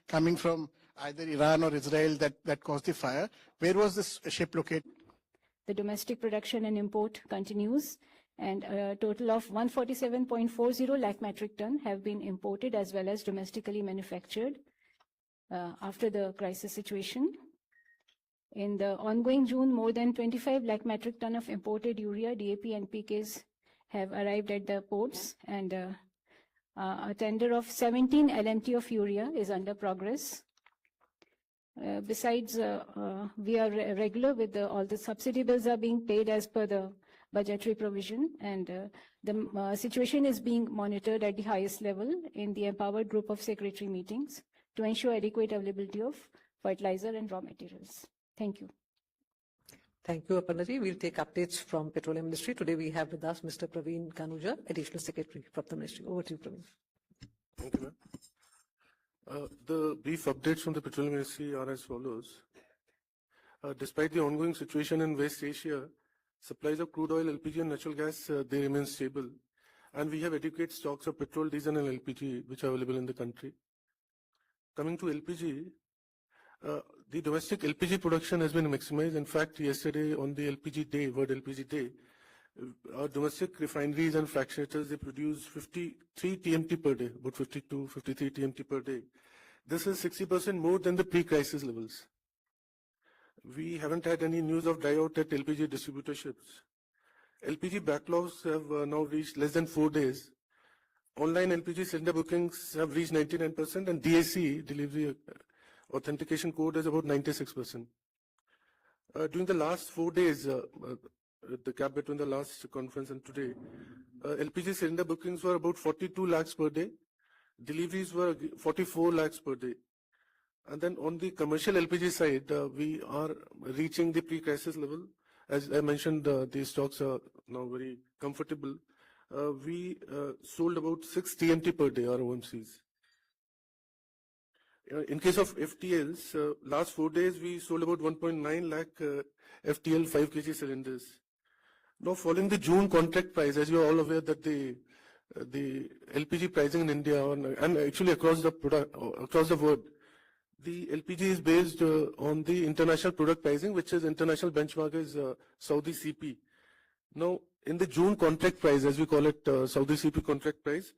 coming from either Iran or Israel that caused the fire. Where was this ship located? The domestic production and import continues, and a total of 147.40 lakh metric ton have been imported as well as domestically manufactured after the crisis situation. In the ongoing June, more than 25 lakh metric ton of imported urea, DAP and PKs have arrived at the ports, and a tender of 17 LMT of urea is under progress. Besides, we are regular with all the subsidy bills are being paid as per the budgetary provision, and the situation is being monitored at the highest level in the empowered group of secretary meetings to ensure adequate availability of fertilizer and raw materials. Thank you. Thank you, Aparnaji. We'll take updates from Petroleum Ministry. Today we have with us Mr. Praveen Kanuja, Additional Secretary from the Ministry. Over to you, Praveen. Thank you, ma'am. The brief updates from the Petroleum Ministry are as follows. Despite the ongoing situation in West Asia, supplies of crude oil, LPG and natural gas, they remain stable. And we have adequate stocks of petrol, diesel and LPG which are available in the country. Coming to LPG, the domestic LPG production has been maximized. In fact, yesterday on the LPG day, World LPG Day, our domestic refineries and fractionators, they produce 53 TMT per day, about 52, 53 TMT per day. This is 60% more than the pre-crisis levels. We haven't had any news of dry out at LPG distributorships. LPG backlogs have now reached less than 4 days. Online LPG cylinder bookings have reached 99%, and DAC, delivery authentication code, is about 96%. During the last 4 days, the gap between the last conference and today, LPG cylinder bookings were about 42 lakhs per day. Deliveries were 44 lakhs per day. And then on the commercial LPG side, we are reaching the pre-crisis level. As I mentioned, the stocks are now very comfortable. We sold about 6 TMT per day, our OMCs. In case of FTLs, last 4 days we sold about 1.9 lakh FTL 5 kg cylinders. Now, following the June contract price, as you are all aware that the LPG pricing in India and actually across the world, the LPG is based on the international product pricing, which is international benchmark is Saudi CP. Now, in the June contract price, as we call it, Saudi CP contract price,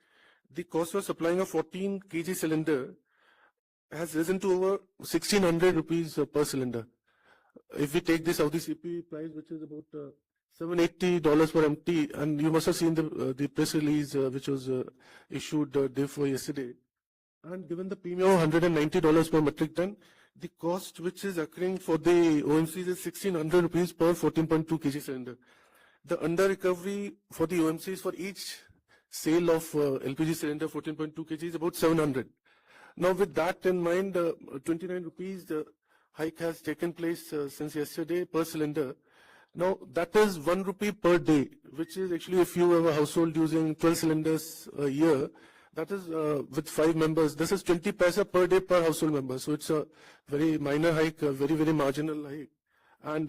the cost of supplying a 14 kg cylinder has risen to over 1,600 rupees per cylinder. If we take the Saudi CP price, which is about $780 per MT, and you must have seen the press release which was issued day before yesterday. And given the premium of $190 per metric ton, the cost which is occurring for the OMCs is 1,600 rupees per 14.2 kg cylinder. The under recovery for the OMCs for each sale of LPG cylinder 14.2 kg is about 700. Now, with that in mind, 29 rupees the hike has taken place since yesterday per cylinder. Now, that is 1 rupee per day, which is actually, if you have a household using 12 cylinders a year, that is with 5 members, this is 20 paisa per day per household member. So it's a very minor hike, a very, very marginal hike. And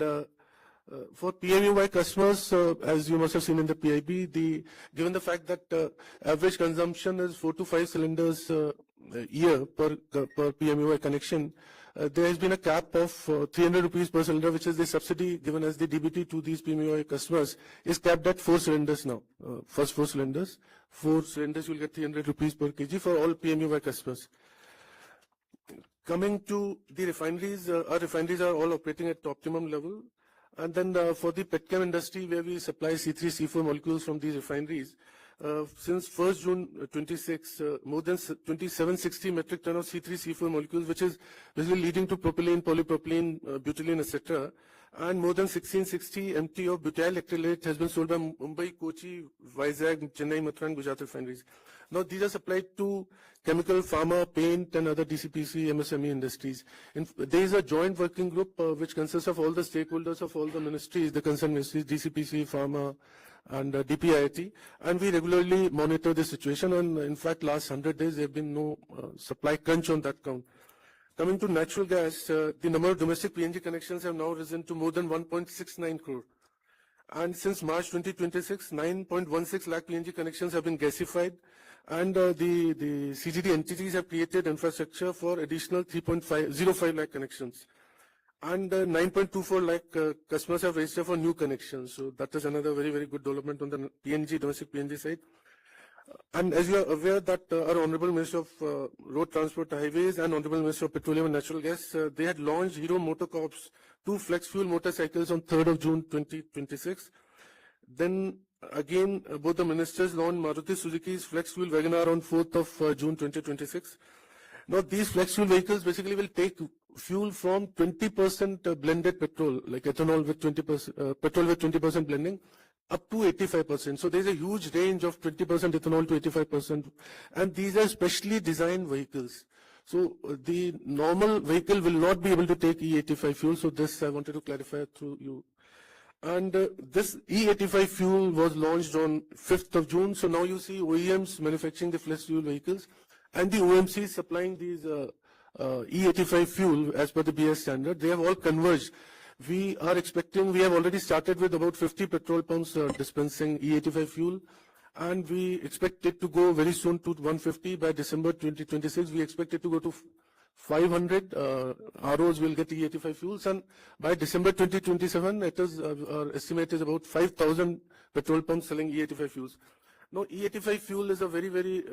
for PMUY customers, as you must have seen in the PIB, given the fact that average consumption is 4 to 5 cylinders a year per PMUY connection, there has been a cap of 300 rupees per cylinder, which is the subsidy given as the DBT to these PMUY customers, is capped at 4 cylinders now. First 4 cylinders. 4 cylinders you will get 300 rupees per kg for all PMUY customers. Coming to the refineries, our refineries are all operating at optimum level. And then for the petchem industry, where we supply C3, C4 molecules from these refineries, since 1st June 26, more than 2760 metric ton of C3, C4 molecules, which is basically leading to propylene, polypropylene, butylene, etc. And more than 1660 MT of butyl acrylate has been sold by Mumbai, Kochi, Vizag, Chennai, Mathura and Gujarat refineries. Now, these are supplied to chemical, pharma, paint and other DCPC, MSME industries. There is a joint working group which consists of all the stakeholders of all the ministries, the concerned ministries, DCPC, pharma and DPIIT, and we regularly monitor the situation. And in fact, last 100 days, there have been no supply crunch on that count. Coming to natural gas, the number of domestic PNG connections have now risen to more than 1.69 crore. And since March 2026, 9.16 lakh PNG connections have been gasified, And the CGD entities have created infrastructure for additional 3.05 lakh connections. And 9.24 lakh customers have registered for new connections. So that is another very, very good development on the PNG, domestic PNG side. And as you are aware that our Honorable Minister of Road Transport Highways and Honorable Minister of Petroleum and Natural Gas, they had launched Hero Motocorp's 2 flex fuel motorcycles on 3rd of June 2026. Then again, both the ministers launched Maruti Suzuki's flex fuel WagonR on 4th of June 2026. Now these flex fuel vehicles basically will take fuel from 20% blended petrol, like ethanol with 20%, petrol with 20% blending, up to 85%. So there's a huge range of 20% ethanol to 85%. And these are specially designed vehicles. So the normal vehicle will not be able to take E85 fuel. So this I wanted to clarify through you. And this E85 fuel was launched on 5th of June. So now you see OEMs manufacturing the flex fuel vehicles and the OMCs supplying these E85 fuel as per the BS standard. They have all converged. We are expecting, we have already started with about 50 petrol pumps dispensing E85 fuel, and we expect it to go very soon to 150 by December 2026. We expect it to go to 500 ROs will get E85 fuels, and by December 2027, it is our estimate is about 5,000 petrol pumps selling E85 fuels. Now, E85 fuel is a very, very,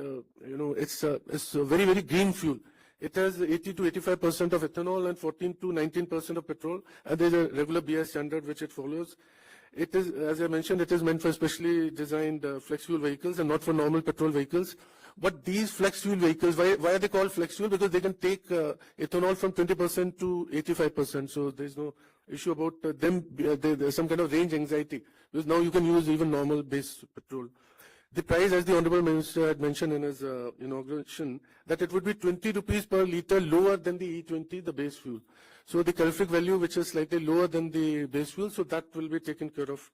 it's a very, very green fuel. It has 80 to 85% of ethanol and 14 to 19% of petrol, and there's a regular BS standard which it follows. It is, as I mentioned, it is meant for specially designed flex fuel vehicles and not for normal petrol vehicles. But these flex fuel vehicles, why are they called flex fuel? Because they can take ethanol from 20% to 85%. So there's no issue about them. There's some kind of range anxiety, because now you can use even normal base petrol. The price, as the Honorable Minister had mentioned in his inauguration, that it would be 20 rupees per litre lower than the E20, the base fuel. So the calorific value, which is slightly lower than the base fuel, so that will be taken care of.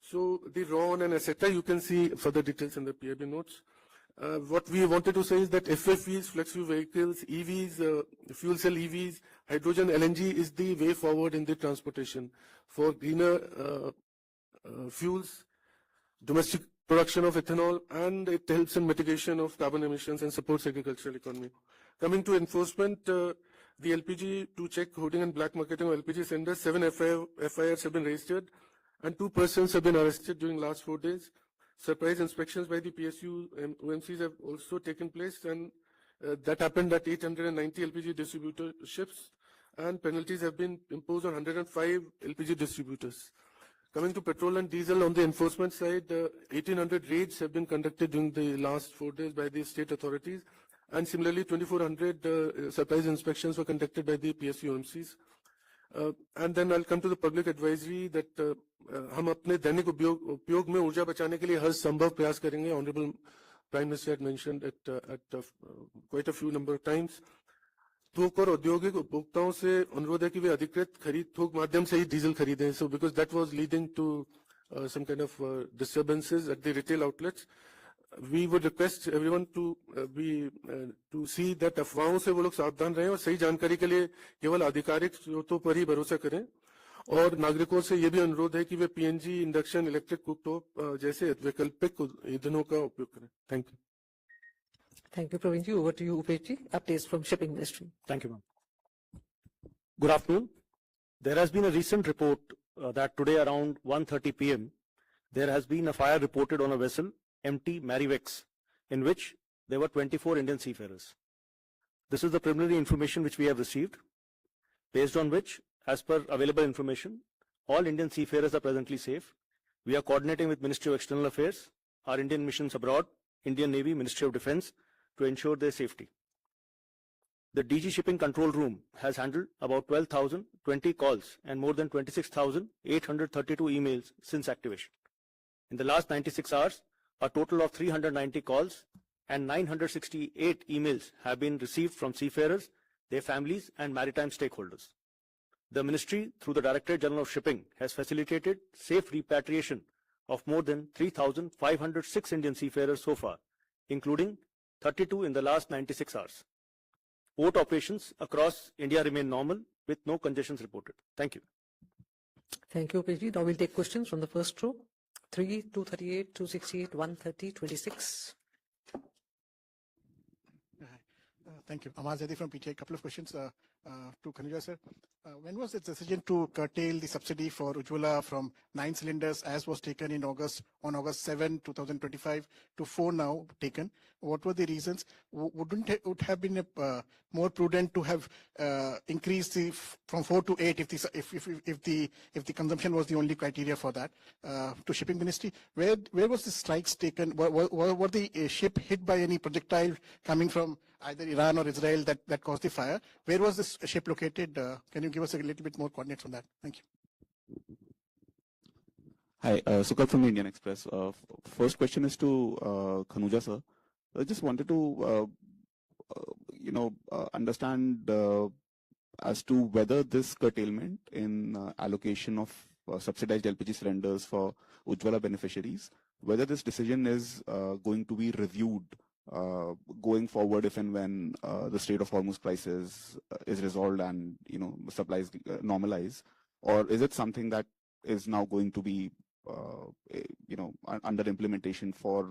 So the RON and etc., you can see further details in the PIB notes. What we wanted to say is that FFVs, flex fuel vehicles, EVs, fuel cell EVs, hydrogen LNG is the way forward in the transportation for greener fuels, domestic production of ethanol, and it helps in mitigation of carbon emissions and supports agricultural economy. Coming to enforcement, the LPG to check hoarding and black marketing of LPG cylinders, 7 FIRs have been registered and 2 persons have been arrested during last 4 days. Surprise inspections by the PSU OMCs have also taken place, and that happened at 890 LPG distributorships, and penalties have been imposed on 105 LPG distributors. Coming to petrol and diesel, on the enforcement side, 1,800 raids have been conducted during the last 4 days by the state authorities, and similarly 2,400 surprise inspections were conducted by the PSU OMCs. And then I'll come to the public advisory that हम अपने दैनिक उपयोग में ऊर्जा बचाने के लिए हर संभव प्रयास करेंगे. Honorable Prime Minister had mentioned it at quite a few number of times. थोक और औद्योगिक उपभोक्ताओं से अनुरोध है कि वे अधिकृत खरीद थोक माध्यम से ही डीजल खरीदें. So because that was leading to some kind of disturbances at the retail outlets, we would request everyone to to see that अफवाहों से वो लोग सावधान रहें और सही जानकारी के लिए केवल आधिकारिक स्रोतों पर ही भरोसा करें. और नागरिकों से ये भी अनुरोध है कि वे पीएनजी, इंडक्शन, इलेक्ट्रिक कुकटॉप जैसे वैकल्पिक ईंधनों का उपयोग करें. Thank you. Thank you, Praveen ji. Over to you, Upesh. Updates from Shipping Ministry. Thank you, ma'am. Good afternoon. There has been a recent report that today around 1:30 p.m. there has been a fire reported on a vessel, MT Marivex, in which there were 24 Indian seafarers. This is the preliminary information which we have received, based on which, as per available information, all Indian seafarers are presently safe. We are coordinating with Ministry of External Affairs, our Indian missions abroad, Indian Navy, Ministry of Defence, to ensure their safety. The DG Shipping Control Room has handled about 12,020 calls and more than 26,832 emails since activation. In the last 96 hours, a total of 390 calls and 968 emails have been received from seafarers, their families, and maritime stakeholders. The Ministry, through the Directorate General of Shipping, has facilitated safe repatriation of more than 3,506 Indian seafarers so far, including 32 in the last 96 hours. Port operations across India remain normal with no congestions reported. Thank you. Thank you, Upesh ji. Now we'll take questions from the first row. 3, 238, 268, 130, 26. Thank you. Amar Zaidi from PTA. A couple of questions to Khanuja sir. When was the decision to curtail the subsidy for Ujjwala from 9 cylinders as was taken in August, on August 7, 2025 to 4 now taken? What were the reasons? Wouldn't it would have been more prudent to have increased from 4 to 8 if the consumption was the only criteria for that? To shipping ministry, where was the strikes taken? Were the ship hit by any projectile coming from either Iran or Israel that caused the fire? Where was this ship located? Can you give us a little bit more coordinates on that? Thank you. Hi, Sukal from Indian Express. First question is to Khanuja sir. I just wanted to, understand as to whether this curtailment in allocation of subsidized LPG cylinders for Ujjwala beneficiaries, whether this decision is going to be reviewed going forward if and when the Strait of Hormuz crisis is resolved and supplies normalize, or is it something that is now going to be under implementation for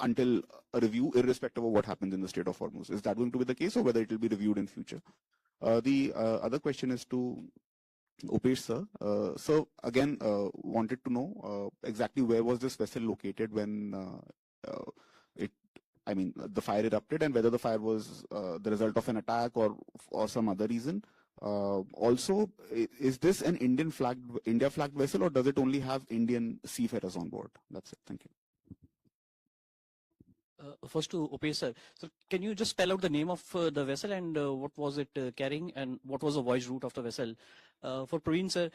until a review, irrespective of what happens in the Strait of Hormuz? Is that going to be the case, or whether it will be reviewed in future? The other question is to Upesh sir. So again, wanted to know exactly where was this vessel located when the fire erupted, and whether the fire was the result of an attack or some other reason. Also, is this an India flagged vessel, or does it only have Indian seafarers on board? That's it. Thank you. First to Upesh sir. So can you just spell out the name of the vessel and what was it carrying, and what was the voyage route of the vessel? For Praveen sir,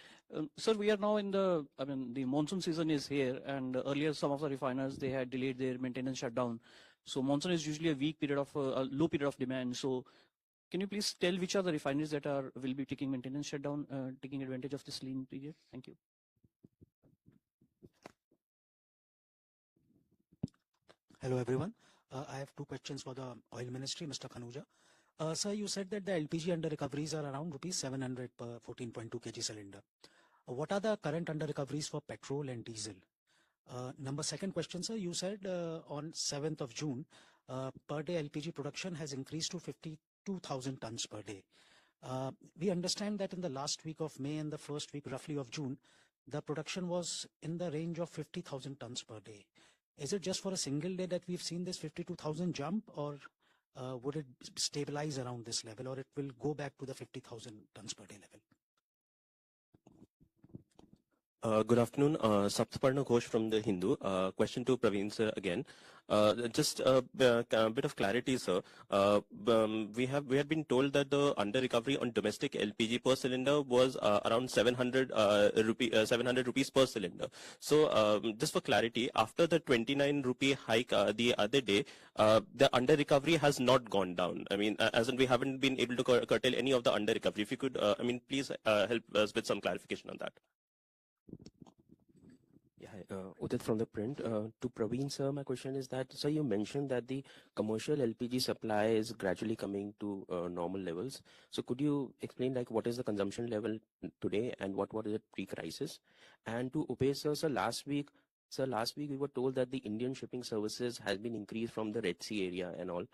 sir, we are now in the monsoon season is here, and earlier some of the refiners, they had delayed their maintenance shutdown. So monsoon is usually a weak period of a low period of demand. So can you please tell which are the refineries that will be taking maintenance shutdown, taking advantage of this lean period? Thank you. Hello, everyone. I have two questions for the Oil Ministry, Mr. Khanuja. Sir, you said that the LPG under recoveries are around rupees 700 per 14.2 kg cylinder. What are the current under recoveries for petrol and diesel? Second question, sir, you said on 7th of June, per day LPG production has increased to 52,000 tons per day. We understand that in the last week of May and the first week roughly of June, the production was in the range of 50,000 tons per day. Is it just for a single day that we've seen this 52,000 jump, or would it stabilize around this level, or it will go back to the 50,000 tons per day level? Good afternoon, Saptaparna Ghosh from the Hindu. Question to Praveen sir again. Just a bit of clarity, sir. We had been told that the under recovery on domestic LPG per cylinder was around 700 rupees per cylinder. So just for clarity, after the 29 rupee hike the other day, the under recovery has not gone down. I mean, as in we haven't been able to curtail any of the under recovery. If you could, please help us with some clarification on that. Udit from the print. To Praveen sir, my question is that, sir, you mentioned that the commercial LPG supply is gradually coming to normal levels. So could you explain what is the consumption level today and what is it pre-crisis? And to Upesh sir, last week we were told that the Indian shipping services has been increased from the Red Sea area and all.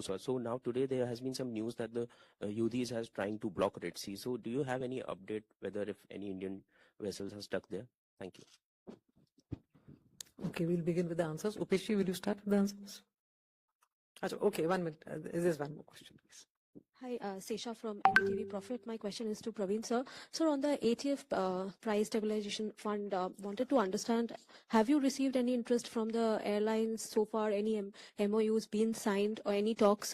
So now today there has been some news that the Houthis has trying to block Red Sea. So do you have any update whether if any Indian vessels are stuck there? Thank you. Okay, we'll begin with the answers. Upesh, will you start with the answers? Okay, 1 minute. There's one more question, please. Hi, Sesha from NDTV Profit. My question is to Praveen sir. Sir, on the ATF Price Stabilization Fund, wanted to understand, have you received any interest from the airlines so far? Any MOUs been signed or any talks?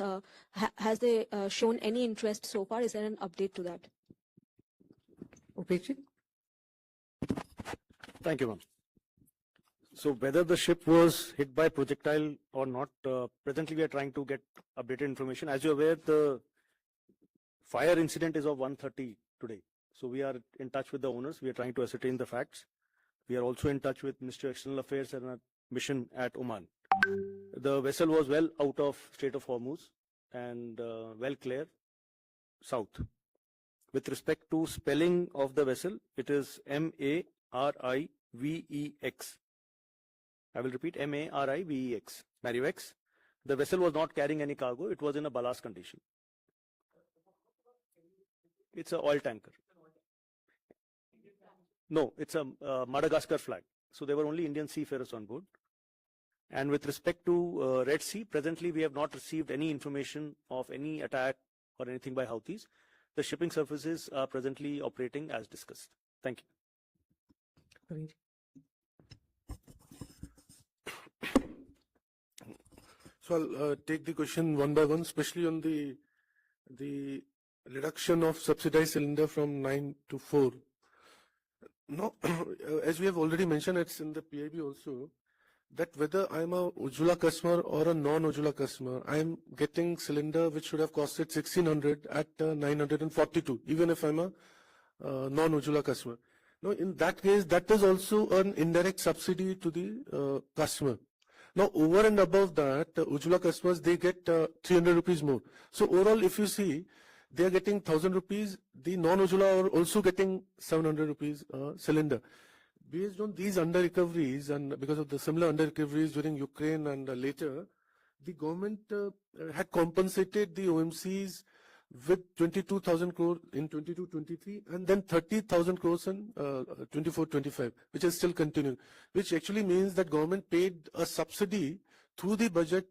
Has they shown any interest so far? Is there an update to that? Upesh? Thank you, ma'am. So whether the ship was hit by projectile or not, presently we are trying to get updated information. As you're aware, the fire incident is of 1:30 today. So we are in touch with the owners. We are trying to ascertain the facts. We are also in touch with Ministry of External Affairs and a mission at Oman. The vessel was well out of Strait of Hormuz and well clear south. With respect to spelling of the vessel, it is MARIVEX. I will repeat, MARIVEX, Marivex. The vessel was not carrying any cargo. It was in a ballast condition. It's an oil tanker. No, it's a Madagascar flag. So there were only Indian seafarers on board. And with respect to Red Sea, presently we have not received any information of any attack or anything by Houthis. The shipping services are presently operating as discussed. Thank you. So I'll take the question one by one, especially on the reduction of subsidized cylinder from 9 to 4. Now, as we have already mentioned, it's in the PIB also, that whether I'm a Ujjwala customer or a non-Ujjwala customer, I'm getting cylinder which should have costed 1600 at 942, even if I'm a non-Ujjwala customer. Now, in that case, that is also an indirect subsidy to the customer. Now, over and above that, Ujjwala customers, they get 300 rupees more. So overall, if you see, they are getting 1000 rupees. The non-Ujjwala are also getting 700 rupees cylinder. Based on these under-recoveries and because of the similar under-recoveries during Ukraine and later, the government had compensated the OMCs with 22,000 crore in 22-23 and then 30,000 crores in 24-25, which is still continuing, which actually means that government paid a subsidy through the budget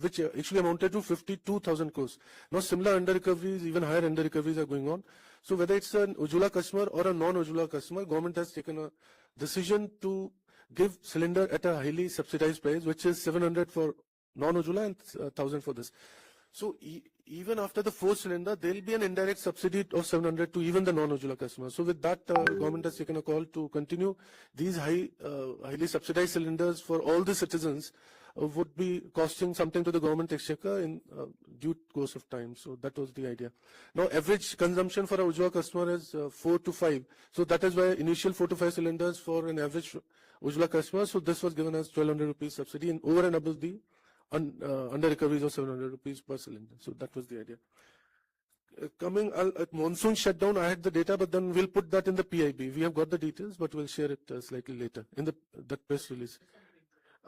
which actually amounted to 52,000 crores. Now similar under-recoveries, even higher under-recoveries are going on. So whether it's an Ujjwala customer or a non-Ujjwala customer, government has taken a decision to give cylinder at a highly subsidized price, which is 700 for non-Ujjwala and 1,000 for this. So even after the fourth cylinder, there will be an indirect subsidy of 700 to even the non-Ujjwala customers. So with that, government has taken a call to continue these highly subsidized cylinders for all the citizens would be costing something to the government exchequer in due course of time. So that was the idea. Now average consumption for a Ujjwala customer is 4 to 5. So that is why initial 4 to 5 cylinders for an average Ujjwala customer. So this was given as 1200 rupees subsidy and over and above the under recoveries of 700 rupees per cylinder. So that was the idea. Coming at monsoon shutdown, I had the data, but then we'll put that in the PIB. We have got the details, but we'll share it slightly later in that press release.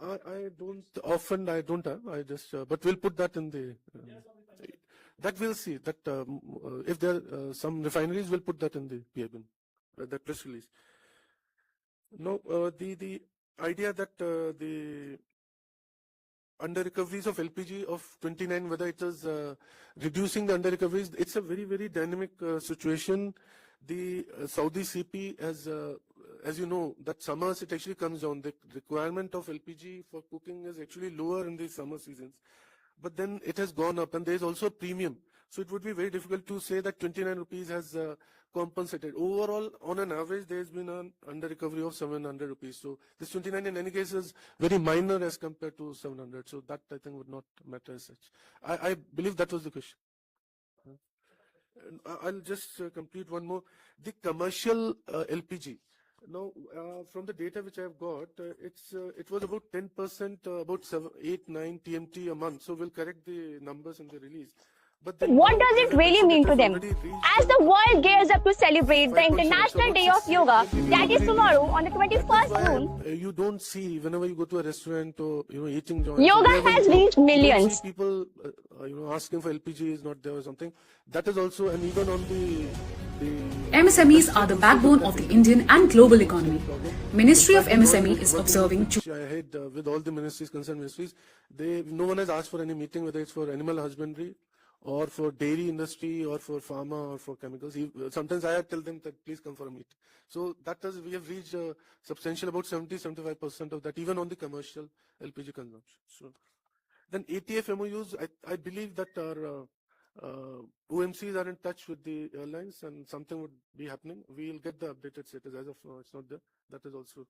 I don't often, I don't have, I just, but we'll put that in the, that we'll see, that if there are some refineries, we'll put that in the PIB, that press release. Now, the idea that the under recoveries of LPG of 29, whether it is reducing the under recoveries, it's a very, very dynamic situation. The Saudi CP has, as you know, that summers it actually comes down. The requirement of LPG for cooking is actually lower in the summer seasons. But then it has gone up and there is also a premium. So it would be very difficult to say that 29 rupees has compensated. Overall, on an average, there has been an under recovery of 700 rupees. So this 29 in any case is very minor as compared to 700. So that I think would not matter as such. I believe that was the question. I'll just complete one more. The commercial LPG. Now, from the data which I have got, it was about 10%, about 8, 9 TMT a month. So we'll correct the numbers in the release. But then, what does it really mean to them? As the world gears up to celebrate the International Day of Yoga, that is tomorrow on the 21st June, you don't see whenever you go to a restaurant or eating joint. yoga has reached millions. People asking for LPG is not there or something. That is also, and even on the MSMEs are the backbone of the Indian and global economy. Ministry of MSME is observing. I had with all the ministries, concerned ministries, no one has asked for any meeting, whether it's for animal husbandry or for dairy industry or for pharma or for chemicals. Sometimes I tell them that please come for a meeting. So that is, we have reached substantial about 70-75% of that, even on the commercial LPG consumption. So then ATF MOUs, I believe that our OMCs are in touch with the airlines and something would be happening. We will get the updated status. As of now, it's not there. That is also,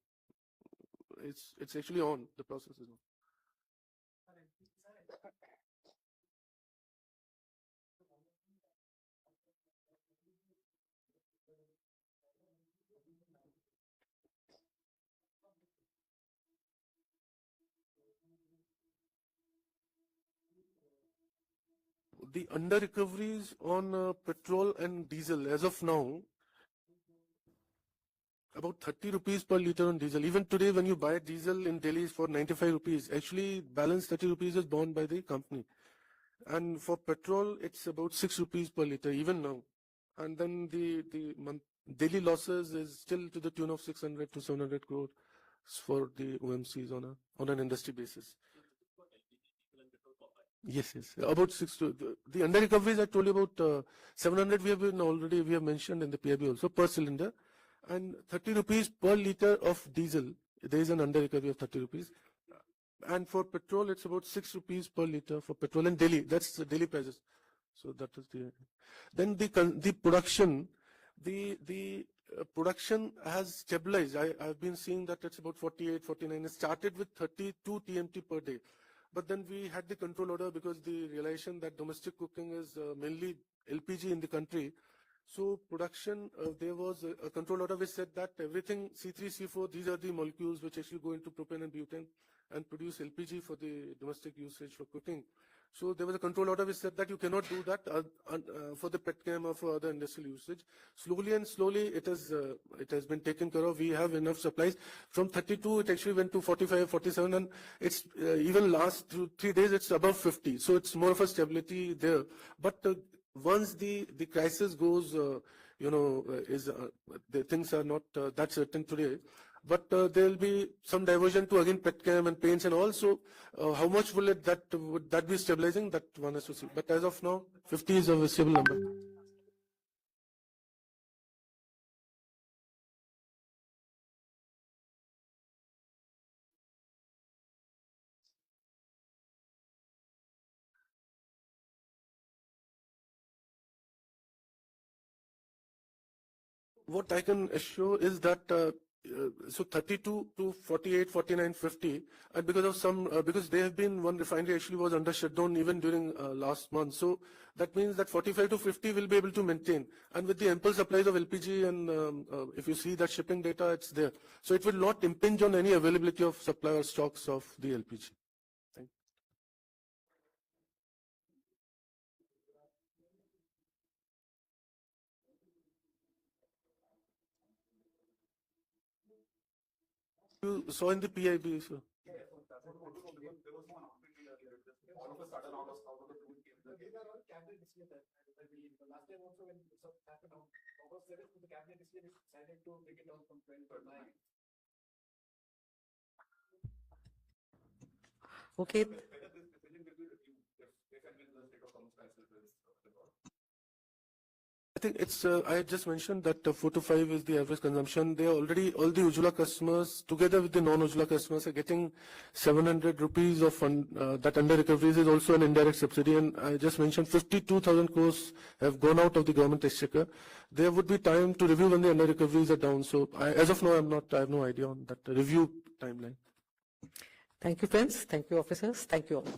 it's actually on, the process is on. The under recoveries on petrol and diesel as of now, about 30 rupees per liter on diesel. Even today, when you buy diesel in Delhi for 95 rupees, actually balance 30 rupees is borne by the company. And for petrol, it's about 6 rupees per liter, even now. And then the daily losses is still to the tune of 600 to 700 crore for the OMCs on an industry basis. Yes. About 6 to the under recoveries I told you about 700 we have mentioned in the PIB also per cylinder, and 30 rupees per liter of diesel. There is an under recovery of 30 rupees. And for petrol, it's about 6 rupees per liter for petrol in Delhi. That's the daily prices. So that is then the production, the production has stabilized. I've been seeing that it's about 48, 49. It started with 32 TMT per day. But then we had the control order because the realization that domestic cooking is mainly LPG in the country. So production, there was a control order which said that everything C3, C4, these are the molecules which actually go into propane and butane and produce LPG for the domestic usage for cooking. So there was a control order which said that you cannot do that for the petchem or for other industrial usage. Slowly and slowly it has been taken care of. We have enough supplies. From 32 it actually went to 45, 47, and it's even last 3 days it's above 50. So it's more of a stability there. But once the crisis goes, the things are not that certain today. But there will be some diversion to again petchem and paints and also how much would that be stabilizing? That one has to see. But as of now, 50 is a stable number. What I can assure is that so 32 to 48, 49, 50, and because of some, because there have been one refinery actually was under shutdown even during last month. So that means that 45 to 50 will be able to maintain. And with the ample supplies of LPG and if you see that shipping data, it's there. So it will not impinge on any availability of supply or stocks of the LPG. Thank you. You saw in the PIB, sir. Last time also when it happened on August 7th, the cabinet decision decided to bring it down from 12 to 9. Okay. I think it's, I had just mentioned that 4 to 5 is the average consumption. They are already, all the Ujjwala customers, together with the non-Ujjwala customers, are getting 700 rupees of that under recoveries is also an indirect subsidy. And I just mentioned 52,000 crores have gone out of the government exchequer. There would be time to review when the under recoveries are down. So as of now, I have no idea on that review timeline. Thank you, friends. Thank you, officers. Thank you all.